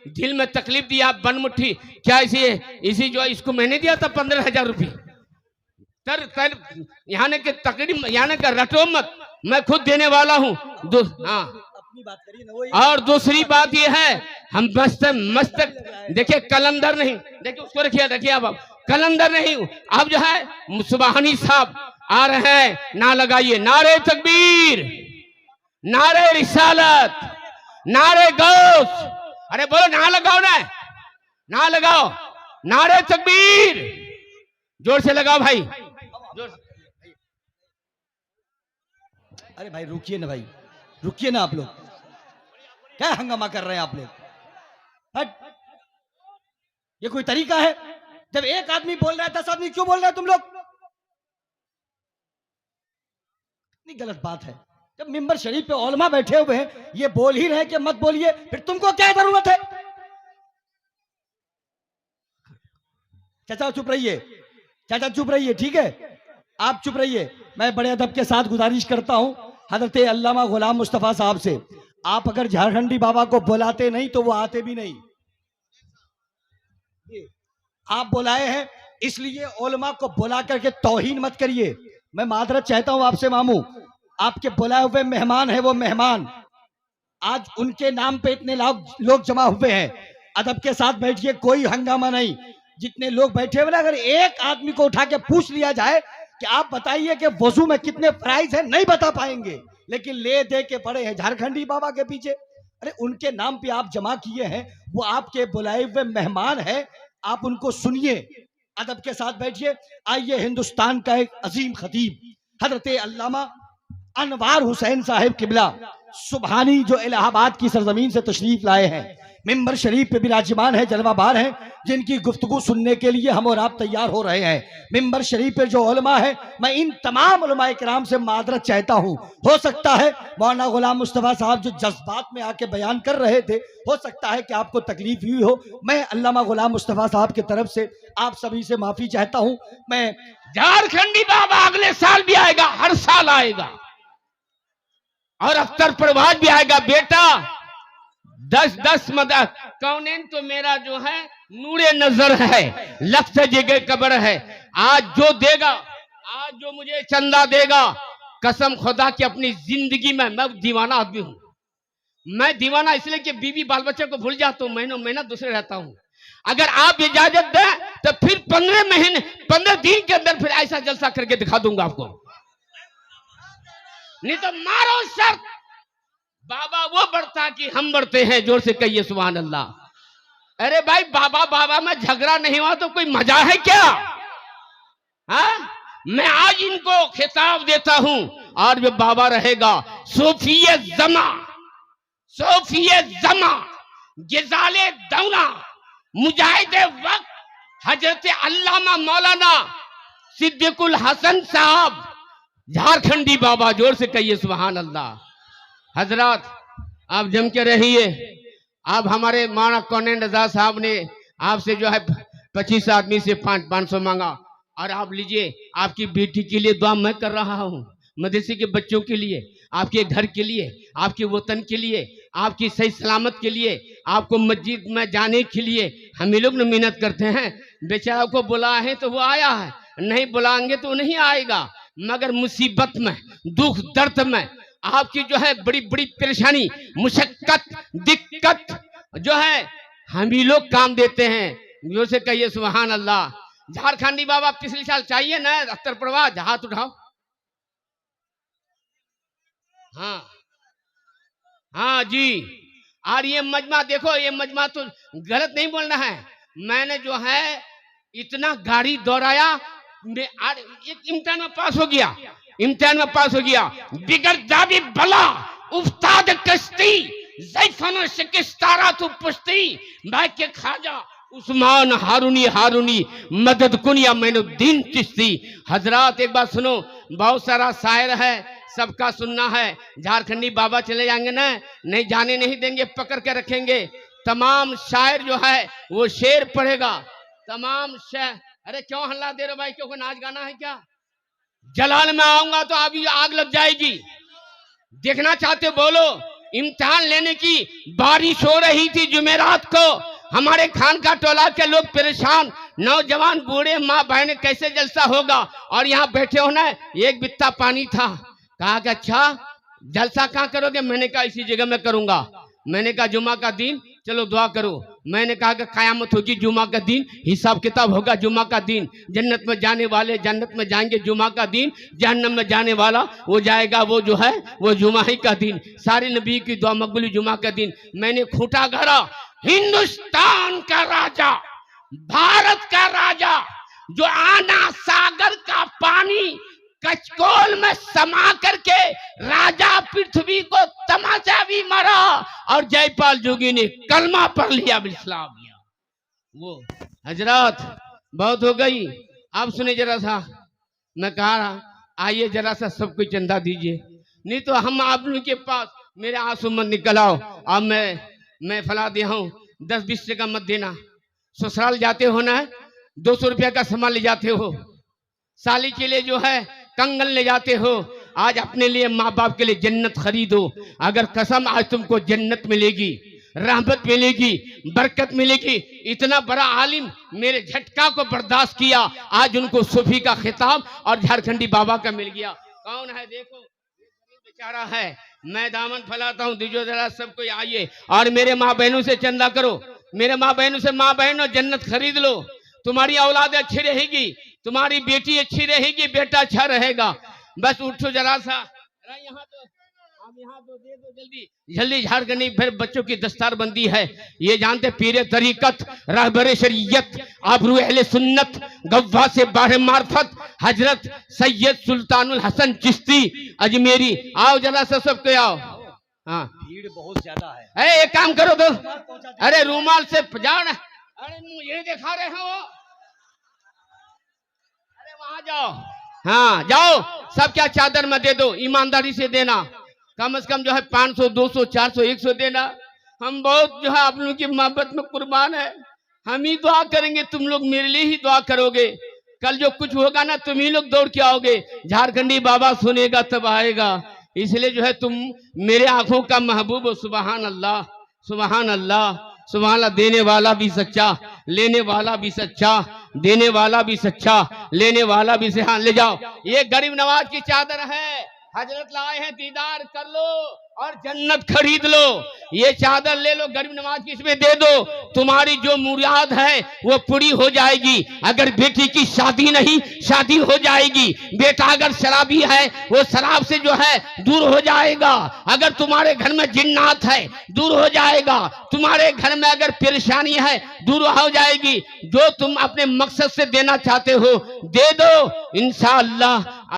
दिल में तकलीफ दिया बनमुट्ठी, क्या इसी जो इसको मैंने दिया था 15,000 रुपये। तर तर यहाँ के तकरीब यहाँ का रटो मत, मैं खुद देने वाला हूँ। हाँ अपनी बात करिए ना। वही और दूसरी बात ये है, हम मस्त मस्त देखिए कलंदर नहीं, देखिए उसको रखिए रखिए अब कलंदर नहीं। अब जो है सुबहानी साहब आ रहे हैं, ना लगाइए नारे तकबीर, नारे रिसालत, नारे गौस। अरे बोलो ना लगाओ ना, ना लगाओ, नारे तकबीर जोर से लगाओ भाई, जोर से। अरे भाई रुकिए ना, भाई रुकिए ना। आप लोग क्या हंगामा कर रहे हैं आप लोग? हट, ये कोई तरीका है? जब एक आदमी बोल रहा है 10 आदमी क्यों बोल रहे हैं तुम लोग? इतनी गलत बात है। जब मिंबर शरीफ पे उलमा बैठे हुए हैं, ये बोल ही रहे कि मत बोलिए, फिर तुमको क्या जरूरत है? चाचा चुप रहिए, चाचा चुप रहिए, ठीक है आप चुप रहिए। मैं बड़े अदब के साथ गुजारिश करता हूं हजरत अल्लामा गुलाम मुस्तफा साहब से, आप अगर झारखंडी बाबा को बुलाते नहीं तो वो आते भी नहीं। आप बुलाए हैं इसलिए उलमा को बुला करके तौहीन मत करिए। मैं मादरत चाहता हूं आपसे मामू, आपके बुलाए हुए मेहमान है वो मेहमान, आज उनके नाम पे इतने लोग जमा हुए हैं। अदब के साथ बैठिए, कोई हंगामा नहीं। जितने लोग बैठे हुए ना, अगर एक आदमी को उठा के पूछ लिया जाए कि आप बताइए कि वजू में कितने प्राइस है, नहीं बता पाएंगे। लेकिन ले दे के पड़े हैं झारखंडी बाबा के पीछे। अरे उनके नाम पे आप जमा किए हैं, वो आपके बुलाए हुए मेहमान है, आप उनको सुनिए, अदब के साथ बैठिए। आइए, हिंदुस्तान का एक अजीम खतीब हजरत अल्लामा अनवार हुसैन साहिब किबला सुबहानी जो इलाहाबाद की सरजमीन से तशरीफ लाए हैं, मिंबर शरीफ पे विराजमान है, जलवाबार हैं, जिनकी गुफ्तगू सुनने के लिए हम और आप तैयार हो रहे हैं। मिंबर शरीफ पे जो उलमा है, मैं इन तमाम उलमाए किराम से मादरत चाहता हूँ। हो सकता है मौलाना गुलाम मुस्तफा साहब जो जज्बात में आके बयान कर रहे थे, हो सकता है कि आपको तकलीफ हुई हो। मैं अल्लामा गुलाम मुस्तफा साहब की तरफ से आप सभी से माफी चाहता हूँ। मैं झारखंडी बाबा अगले साल भी आएगा, हर साल आएगा, और अख्तर परवाज भी आएगा। बेटा 10 मदद कौनेन तो मेरा जो है नूरे नजर है, लफ्ज़ जगह कब्र है। आज जो देगा, आज जो मुझे चंदा देगा, कसम खुदा की अपनी जिंदगी में मैं दीवाना आदमी हूं। मैं दीवाना इसलिए कि बीवी बाल बच्चे को भूल जाता हूं, महीनों महीना दूसरे रहता हूं। अगर आप इजाजत दें तो फिर 15 दिन के अंदर फिर ऐसा जलसा करके दिखा दूंगा आपको। नहीं तो मारो शर्त, बाबा वो बढ़ता कि हम बढ़ते हैं। जोर से कहिए सुभान अल्लाह। अरे भाई बाबा बाबा में झगड़ा नहीं हुआ तो कोई मजा है क्या? हाँ, मैं आज इनको खिताब देता हूं, और जो बाबा रहेगा सूफिये जमा, सूफिये जमा, गिजाले दौना, मुजाहिदे वक्त हजरत अल्लामा मौलाना सिद्दीकुल हसन साहब झारखंडी बाबा। जोर से कहिए सुभान अल्लाह। हजरत आप जम के रहिए। आप हमारे माना कौनेन रजा साहब ने आपसे जो है 25 आदमी से 500 मांगा, और आप लीजिए, आपकी बेटी के लिए दुआ मैं कर रहा हूँ, मदरसे के बच्चों के लिए, आपके घर के लिए, आपके वतन के लिए, आपकी सही सलामत के लिए, आपको मस्जिद में जाने के लिए। हम लोग न मेहनत करते हैं। बेचारा को बुलाए हैं तो वो आया है, नहीं बुलाएंगे तो नहीं आएगा। मगर मुसीबत में, दुख दर्द में, आपकी जो है बड़ी बड़ी परेशानी, मुशक्कत, दिक्कत जो है, हम ही लोग काम देते हैं। जोर से कहिए सुभान अल्लाह। झारखंडी बाबा पिछले साल चाहिए ना अख्तर परवाज, हाथ उठाओ। हाँ हाँ जी। और ये मजमा देखो, ये मजमा तो गलत नहीं बोलना है। मैंने जो है इतना गाड़ी दौड़ाया, एक इम्तिहान में पास हो गया, इम्तिहान में पास हो गया। बिगड़ जाबी भला उस्ताद कश्ती, जैफन शिकस्तारा तू पुश्ती, मैं के खाजा उस्मान हारूनी हारूनी, मदद कुनिया मैनुद्दीन चिश्ती। हजरात एक बात सुनो, बहुत सारा शायर है, सबका सुनना है। झारखंडी बाबा चले जाएंगे ना, नहीं जाने नहीं देंगे, पकड़ के रखेंगे। तमाम शायर जो है वो शेर पढ़ेगा, तमाम शायर। अरे क्यों हल्ला दे रहे भाई, क्यों नाच गाना है क्या? जलाल में आऊंगा तो अभी आग लग जाएगी। देखना चाहते बोलो। इम्तिहान लेने की बारिश हो रही थी जुमेरात को। हमारे खान का टोला के लोग परेशान, नौजवान बूढ़े माँ बहन, कैसे जलसा होगा। और यहाँ बैठे हो ना, एक बित्ता पानी था। कहा कि अच्छा जलसा कहाँ करोगे? मैंने कहा इसी जगह में करूंगा। मैंने कहा जुमा का दिन, चलो दुआ करो। मैंने कहा कि कयामत होगी जुमा का दिन, हिसाब किताब होगा जुमा का दिन। जन्नत में जाने वाले जन्नत में जाएंगे जुमा का दिन, जहन्नम में जाने वाला वो जाएगा, वो जो है वो जुमा ही का दिन। सारे नबी की दुआ मकबूल जुमा का दिन। मैंने खूंटा गड़ा, हिंदुस्तान का राजा, भारत का राजा, जो आना सागर का पानी कचकोल में समा करके राजा पृथ्वी को तमाचा भी मारा, और जयपाल जोगी ने कलमा पढ़ लिया, इस्लाम लिया। वो हजरत बहुत हो गई। आप सुने जरा सा, मैं कहा आइए जरा सा सबको चंदा दीजिए, नहीं तो हम आप लोगों के पास मेरे आंसू मत निकल आओ। अब मैं फला दिया हूँ, 10-20 टका मत देना। ससुराल जाते हो ना, 200 रुपया का सामान ले जाते हो, साली के लिए जो है कंगन ले जाते हो। आज अपने लिए माँ बाप के लिए जन्नत खरीदो। अगर कसम आज तुमको जन्नत मिलेगी, रहमत मिलेगी, बरकत मिलेगी। इतना बड़ा आलिम मेरे झटका को बर्दाश्त किया, आज उनको सूफी का खिताब और झारखंडी बाबा का मिल गया। कौन है देखो, बेचारा है। मैं दामन फैलाता हूँ, दीजो जरा सबको आइए और मेरे माँ बहनों से चंदा करो। मेरे माँ बहनों से, माँ बहनों जन्नत खरीद लो। तुम्हारी औलाद अच्छी रहेगी, तुम्हारी बेटी अच्छी रहेगी, बेटा अच्छा रहेगा। बस उठो जरा सा, यहाँ तो दे दो जल्दी जल्दी। झारखंडी फिर बच्चों की दस्तार बंदी है। ये जानते पीरे तरीकत, रहबरे शरीयत, आबरू अहले सुन्नत, गव्वा से बाहर मार्फत, हजरत सैयद सुल्तानुल हसन चिश्ती अजमेरी। आओ जरा सा सबके आओ। हाँ भीड़ बहुत ज्यादा है। एक काम करो तो, अरे रूमाल से जाओ ना। अरे ये दिखा रहे हैं वो, अरे वहां जाओ। हाँ जाओ, सब क्या चादर में दे दो, ईमानदारी से देना। कम से कम जो है 500, 200, 400, 100 देना। हम बहुत जो है आप लोगों की मोहब्बत में कुर्बान है। हम ही दुआ करेंगे, तुम लोग मेरे लिए ही दुआ करोगे। कल जो कुछ होगा ना, तुम ही लोग दौड़ के आओगे। झारखंडी बाबा सुनेगा तब आएगा। इसलिए जो है तुम मेरे आंखों का महबूब हो। सुबहान अल्लाह, सुबहान अल्लाह, सुबहान अल्लाह। देने वाला भी सच्चा, लेने वाला भी सच्चा, देने वाला भी सच्चा, लेने वाला भी से। हाँ ले जाओ, ये गरीब नवाज की चादर है, हजरत लाए हैं, दीदार कर लो और जन्नत खरीद लो। ये चादर ले लो, गरीब नवाज की इसमें दे दो। तुम्हारी जो मुराद है वो पूरी हो जाएगी। अगर बेटी की शादी नहीं, शादी हो जाएगी। बेटा अगर शराबी है, वो शराब से जो है दूर हो जाएगा। अगर तुम्हारे घर में जिन्नात है, दूर हो जाएगा। तुम्हारे घर में अगर परेशानी है, दूर हो जाएगी। जो तुम अपने मकसद से देना चाहते हो दे दो, इंशाअल्लाह